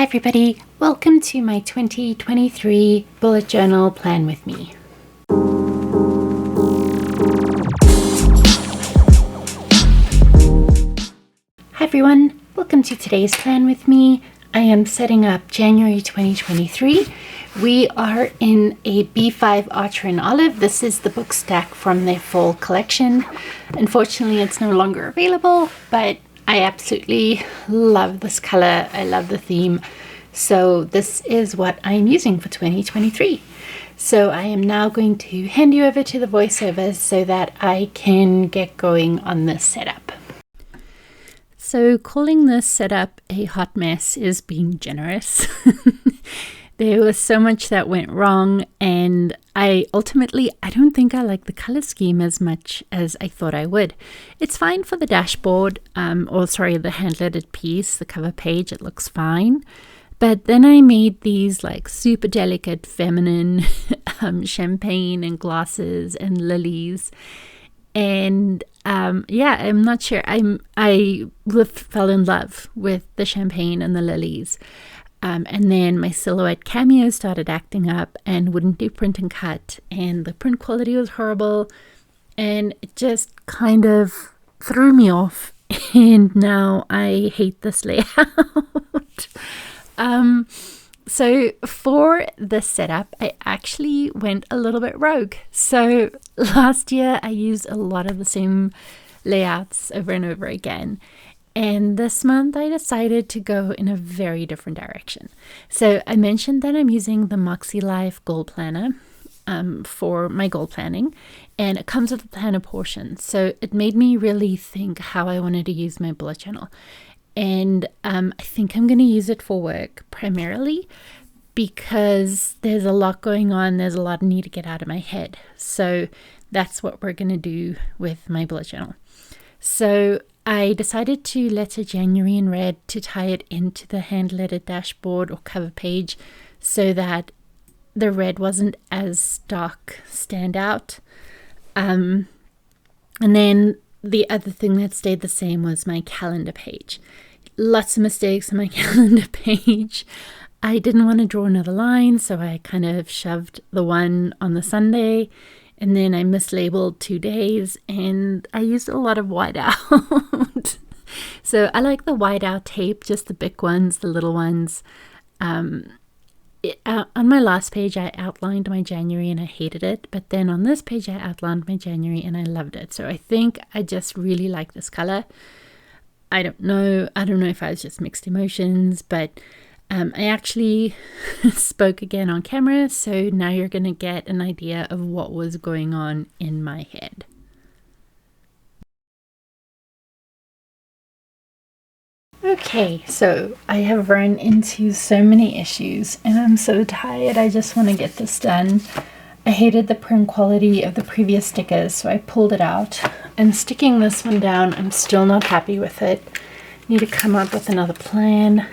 everybody, welcome to my 2023 bullet journal plan with me. Hi everyone, welcome to today's plan with me. I am setting up January 2023. We are in a B5 Archer and Olive. This is the book stack from their fall collection. Unfortunately, it's no longer available, but I absolutely love this color. I love the theme. So this is what I'm using for 2023. So I am now going to hand you over to the voiceover so that I can get going on this setup. So calling this setup a hot mess is being generous. There was so much that went wrong, and I don't think I like the color scheme as much as I thought I would. It's fine for the dashboard, the hand-lettered piece, the cover page, it looks fine. But then I made these like super delicate feminine champagne and glasses and lilies. And I'm not sure. I fell in love with the champagne and the lilies. And then my silhouette cameo started acting up and wouldn't do print and cut. And the print quality was horrible. And it just kind of threw me off. And now I hate this layout. So for this setup, I actually went a little bit rogue. So last year I used a lot of the same layouts over and over again. And this month I decided to go in a very different direction. So I mentioned that I'm using the Moxie Life Goal Planner for my goal planning, and it comes with a planner portion. So it made me really think how I wanted to use my bullet journal. And I think I'm going to use it for work primarily because there's a lot going on. There's a lot I need to get out of my head. So that's what we're going to do with my bullet journal. So I decided to letter January in red to tie it into the hand-lettered dashboard or cover page so that the red wasn't as stark standout. And then the other thing that stayed the same was my calendar page. Lots of mistakes on my calendar page. I didn't want to draw another line, so I kind of shoved the one on the Sunday. And then I mislabeled 2 days, and I used a lot of whiteout. So I like the whiteout tape, just the big ones, the little ones. On my last page, I outlined my January and I hated it. But then on this page, I outlined my January and I loved it. So I think I just really like this color. I don't know if I was just mixed emotions, but I actually spoke again on camera, so now you're going to get an idea of what was going on in my head. Okay, so I have run into so many issues and I'm so tired. I just want to get this done. I hated the print quality of the previous stickers, so I pulled it out. I'm sticking this one down. I'm still not happy with it. Need to come up with another plan.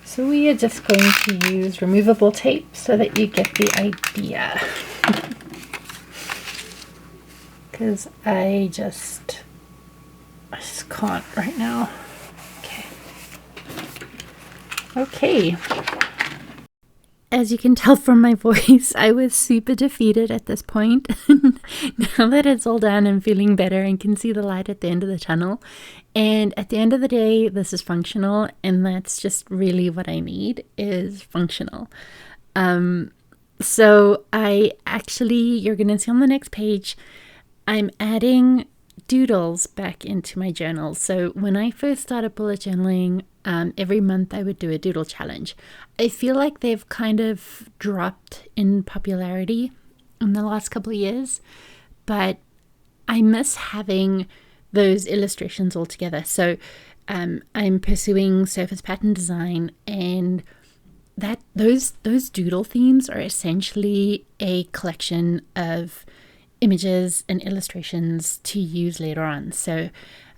So we are just going to use removable tape so that you get the idea. Because I just can't right now. Okay. As you can tell from my voice, I was super defeated at this point. Now that it's all done, I'm feeling better and can see the light at the end of the tunnel. And at the end of the day, this is functional, and that's just really what I need, is functional. So you're going to see on the next page, I'm adding doodles back into my journal. So when I first started bullet journaling, every month I would do a doodle challenge. I feel like they've kind of dropped in popularity in the last couple of years, but I miss having those illustrations all together. So I'm pursuing surface pattern design, and those doodle themes are essentially a collection of images and illustrations to use later on. So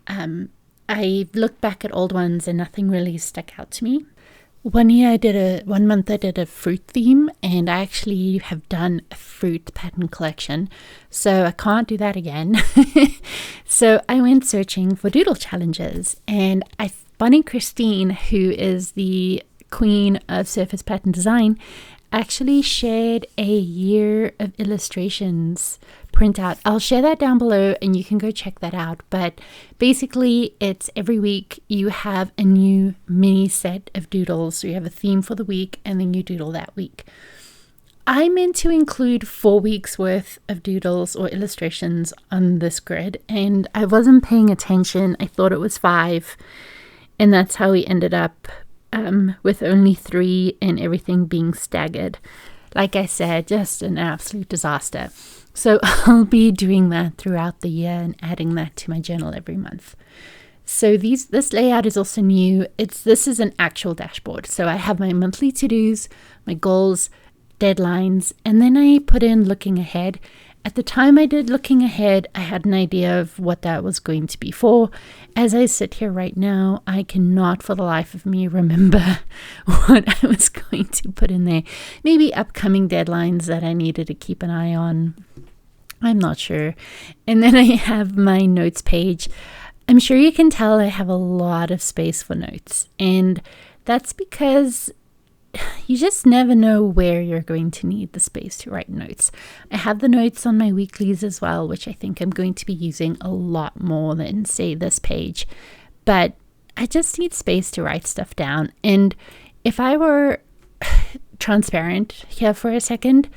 I looked back at old ones and nothing really stuck out to me. One month I did a fruit theme, and I actually have done a fruit pattern collection, so I can't do that again. So I went searching for doodle challenges, and I Bonnie Christine, who is the queen of surface pattern design, actually shared a year of illustrations printout. I'll share that down below and you can go check that out. But basically, it's every week you have a new mini set of doodles. So you have a theme for the week and then you doodle that week. I meant to include 4 weeks worth of doodles or illustrations on this grid, and I wasn't paying attention. I thought it was 5, and that's how we ended up with only 3 and everything being staggered. Like I said, just an absolute disaster. So I'll be doing that throughout the year and adding that to my journal every month. So this layout is also new. This is an actual dashboard. So I have my monthly to-dos, my goals, deadlines, and then I put in looking ahead. At the time I did looking ahead, I had an idea of what that was going to be for. As I sit here right now, I cannot for the life of me remember what I was going to put in there. Maybe upcoming deadlines that I needed to keep an eye on. I'm not sure. And then I have my notes page. I'm sure you can tell I have a lot of space for notes. And that's because you just never know where you're going to need the space to write notes. I have the notes on my weeklies as well, which I think I'm going to be using a lot more than, say, this page. But I just need space to write stuff down. And if I were transparent here for a second,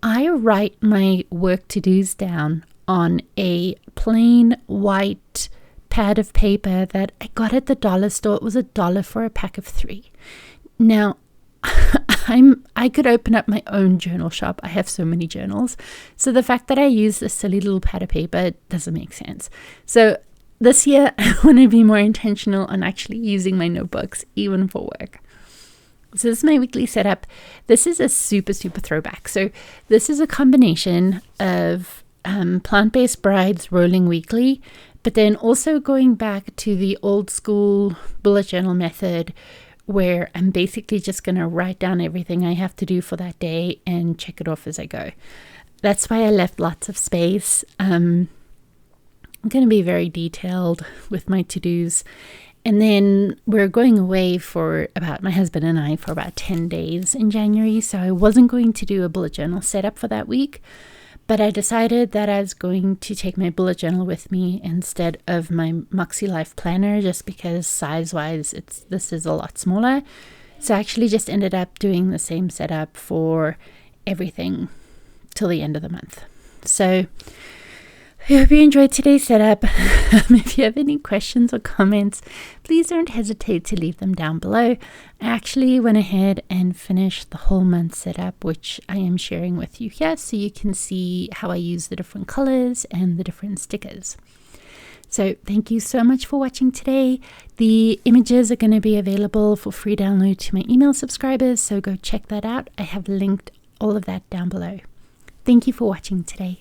I write my work to-dos down on a plain white pad of paper that I got at the dollar store. It was $1 for a pack of 3. Now, I could open up my own journal shop. I have so many journals. So the fact that I use this silly little pad of paper doesn't make sense. So this year, I want to be more intentional on actually using my notebooks, even for work. So this is my weekly setup. This is a super throwback. So this is a combination of plant-based brides rolling weekly, but then also going back to the old school bullet journal method, where I'm basically just going to write down everything I have to do for that day and check it off as I go. That's why I left lots of space. I'm going to be very detailed with my to-dos. And then we're going away my husband and I, for about 10 days in January. So I wasn't going to do a bullet journal setup for that week. But I decided that I was going to take my bullet journal with me instead of my Moxie Life planner, just because size-wise this is a lot smaller. So I actually just ended up doing the same setup for everything till the end of the month. So I hope you enjoyed today's setup. If you have any questions or comments, please don't hesitate to leave them down below. I actually went ahead and finished the whole month setup, which I am sharing with you here, so you can see how I use the different colors and the different stickers. So thank you so much for watching today. The images are going to be available for free download to my email subscribers, so go check that out. I have linked all of that down below. Thank you for watching today.